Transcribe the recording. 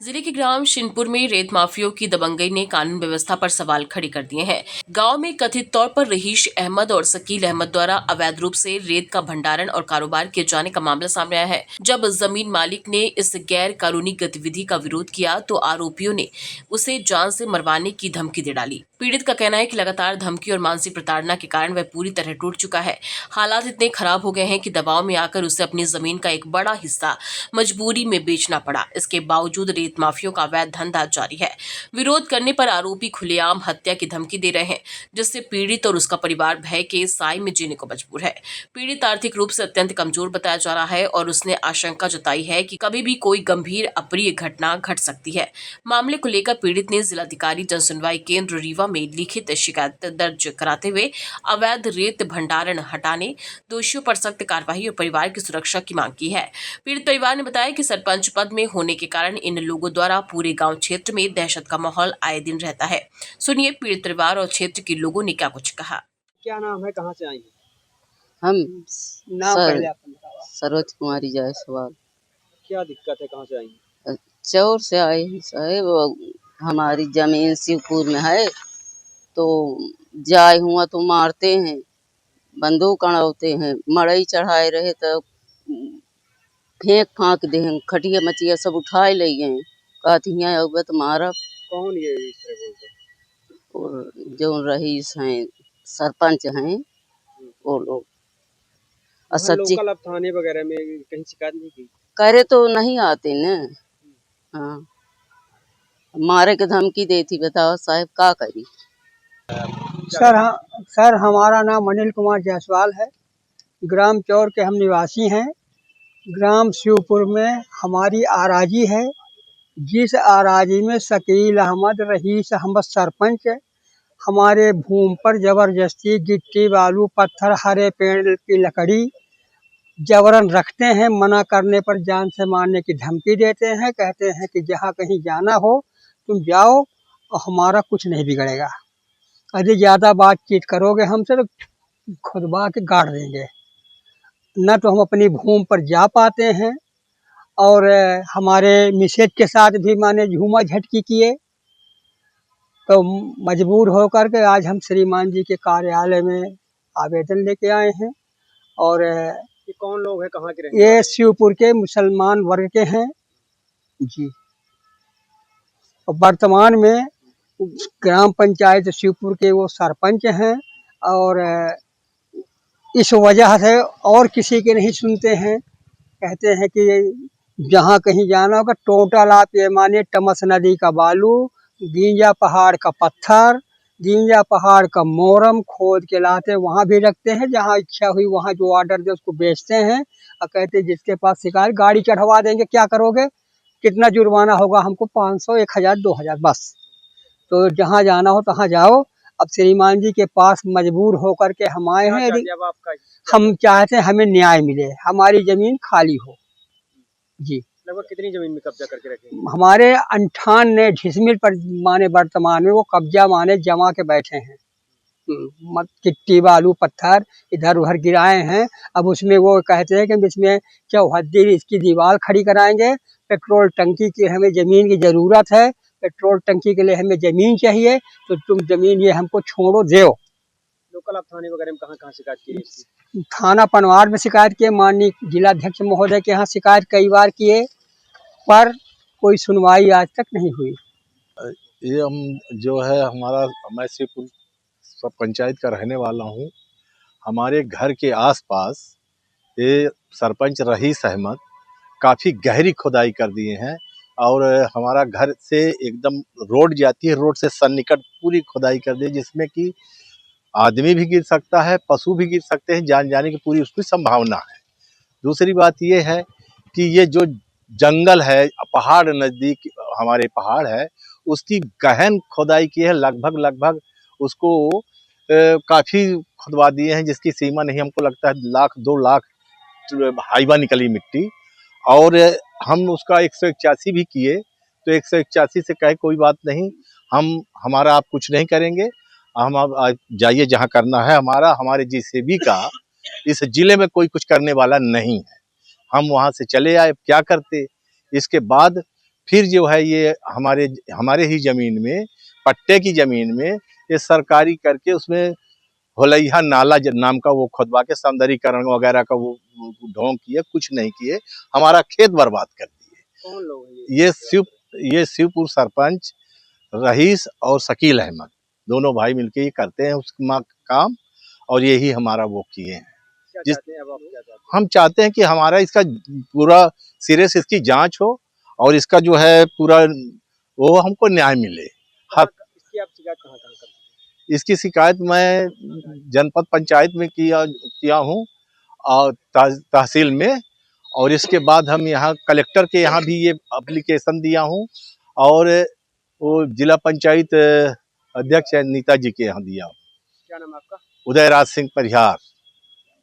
जिले के ग्राम शिनपुर में रेत माफियों की दबंगई ने कानून व्यवस्था पर सवाल खड़े कर दिए हैं। गांव में कथित तौर पर रहीश अहमद और शकील अहमद द्वारा अवैध रूप से रेत का भंडारण और कारोबार किए जाने का मामला सामने आया है। जब जमीन मालिक ने इस गैर कानूनी गतिविधि का विरोध किया तो आरोपियों ने उसे जान से मरवाने की धमकी दे डाली। पीड़ित का कहना है कि लगातार धमकी और मानसिक प्रताड़ना के कारण वह पूरी तरह टूट चुका है। हालात इतने खराब हो गए हैं कि दबाव में आकर उसे अपनी जमीन का एक बड़ा हिस्सा मजबूरी में बेचना पड़ा। इसके बावजूद रेत माफियों का अवैध धंधा जारी है। विरोध करने पर आरोपी खुलेआम हत्या की धमकी दे रहे हैं, जिससे पीड़ित और उसका परिवार भय के साए में जीने को मजबूर है। पीड़ित आर्थिक रूप से अत्यंत कमजोर बताया जा रहा है और उसने आशंका जताई है कि कभी भी कोई गंभीर अप्रिय घटना घट सकती है। मामले को लेकर पीड़ित ने जिलाधिकारी जन सुनवाई केंद्र रीवा में लिखित शिकायत दर्ज कराते हुए अवैध रेत भंडारण हटाने, दोषियों पर सख्त कार्रवाई और परिवार की सुरक्षा की मांग की है। पीड़ित परिवार ने बताया कि सरपंच पद में होने के कारण इन लोगों द्वारा पूरे गांव क्षेत्र में दहशत का माहौल आए दिन रहता है। सुनिए पीड़ित परिवार और क्षेत्र के लोगों ने क्या कुछ कहा। क्या नाम है, कहाँ से आई हैं? हम नाम पहले आपका बताओ। सरोज कुमारी जायसवाल क्या दिक्कत है, कहाँ से आई हैं? चौर से आए हैं साहेब। हमारी जमीन शिवपुर में है, तो जाए हुआ तो मारते हैं, बंदूक अड़ाते हैं, मड़ई चढ़ाए रहे तो फेंक फांक दे, खटिया मचिया सब उठाए ले गए, कहती हैं अब तो मारब। कौन ये इस तरह बोलते हैं? और जो रईस हैं, सरपंच हैं, वो लोग वहाँ सच्ची लोकल अब थाने वगैरह में कहीं शिकायत नहीं की? करे तो नहीं आते न। हाँ, मारे के धमकी देती, बताओ साहब का करी। सर हमारा नाम अनिल कुमार जायसवाल है। ग्राम चौर के हम निवासी हैं। ग्राम शिवपुर में हमारी आराजी है, जिस आराजी में शकील अहमद रईस अहमद सरपंच हमारे भूमि पर जबरदस्ती गिट्टी बालू पत्थर हरे पेड़ की लकड़ी जबरन रखते हैं। मना करने पर जान से मारने की धमकी देते हैं, कहते हैं कि जहाँ कहीं जाना हो तुम जाओ और हमारा कुछ नहीं बिगड़ेगा। यदि ज़्यादा बातचीत करोगे हमसे तो खुदबा के गाड़ देंगे। न तो हम अपनी भूमि पर जा पाते हैं और हमारे मिसेज के साथ भी माने झूमा झटकी किए, तो मजबूर होकर के आज हम श्रीमान जी के कार्यालय में आवेदन लेके आए हैं। और ये कौन लोग हैं, कहाँ के रहने ये वाले? शिवपुर के मुसलमान वर्ग के हैं जी। और वर्तमान में ग्राम पंचायत शिवपुर के वो सरपंच हैं और इस वजह से और किसी के नहीं सुनते हैं। कहते हैं कि जहाँ कहीं जाना होगा टोटल आप ये माने टमस नदी का बालू, गींजा पहाड़ का पत्थर, गींजा पहाड़ का मोरम खोद के लाते वहाँ भी रखते हैं। जहाँ इच्छा हुई वहाँ जो ऑर्डर दे उसको बेचते हैं और कहते हैं जिसके पास शिकायत गाड़ी चढ़वा देंगे। क्या करोगे, कितना जुर्माना होगा हमको? 500 1000 2000 बस। तो जहाँ जाना हो तहाँ जाओ। अब श्रीमान जी के पास मजबूर होकर के हम आए हैं। यदि अब आपका हम चाहते हैं हमें न्याय मिले, हमारी जमीन खाली हो जी। लगभग कितनी जमीन में कब्जा करके रखे हैं? हमारे 58 डिसमिल पर माने वर्तमान में वो कब्जा माने जमा के बैठे हैं। गिट्टी बालू पत्थर इधर उधर गिराए हैं। अब उसमें वो कहते हैं कि इसमें चौहद्दी इसकी दीवार खड़ी कराएंगे। पेट्रोल टंकी की हमें ज़मीन की ज़रूरत है, पेट्रोल टंकी के लिए हमें ज़मीन चाहिए, तो तुम ज़मीन ये हमको छोड़ो दो। लोकल अब थाने वगैरह में कहाँ कहाँ शिकायत की है इसकी? थाना पनवार में शिकायत किए, माननीय जिलाध्यक्ष महोदय के यहाँ शिकायत कई बार किए, पर कोई सुनवाई आज तक नहीं हुई। ये हम जो है हमारा, मैं शिवपुर सब पंचायत का रहने वाला हूँ। हमारे घर के आसपास ये सरपंच रईस अहमद काफ़ी गहरी खुदाई कर दिए हैं और हमारा घर से एकदम रोड जाती है, रोड से सन्निकट पूरी खुदाई कर दी, जिसमें कि आदमी भी गिर सकता है, पशु भी गिर सकते हैं, जान जाने की पूरी उसकी संभावना है। दूसरी बात ये है कि ये जो जंगल है, पहाड़ नज़दीक हमारे पहाड़ है, उसकी गहन खुदाई की है। लगभग उसको काफ़ी खुदवा दिए हैं, जिसकी सीमा नहीं, हमको लगता है 1 लाख 2 लाख हाइवा निकली मिट्टी। और हम उसका 181 भी किए, तो 181 से कहे कोई बात नहीं, हमारा आप कुछ नहीं करेंगे, हम आप जाइए जहाँ करना है। हमारे जेसीबी का इस जिले में कोई कुछ करने वाला नहीं है। हम वहाँ से चले आए, क्या करते। इसके बाद फिर जो है ये हमारे ही ज़मीन में, पट्टे की ज़मीन में ये सरकारी करके उसमें होलैया नाला नाम का वो खुदवा के सौंदर्यीकरण वगैरह का वो ढोंग किए, कुछ नहीं किए, हमारा खेत बर्बाद कर दिए। कौन लोग हैं ये शिवपुर सरपंच रईस और शकील अहमद दोनों भाई मिलके ये करते हैं उस काम, और यही हमारा वो किए हैं। क्या जिस चाहते हैं अब आप क्या चाहते हैं? हम चाहते हैं कि हमारा इसका पूरा सिरे से इसकी जांच हो और इसका जो है पूरा वो हमको न्याय मिले। इसकी आप शिकायत कहाँ कहाँ करते हैं? इसकी शिकायत मैं जनपद पंचायत में किया हूँ और तहसील में, और इसके बाद हम यहाँ कलेक्टर के यहाँ भी ये एप्लीकेशन दिया हूँ, और वो जिला पंचायत अध्यक्ष नीता जी के यहाँ दिया हूँ। क्या नाम है आपका? उदयराज सिंह परिहार।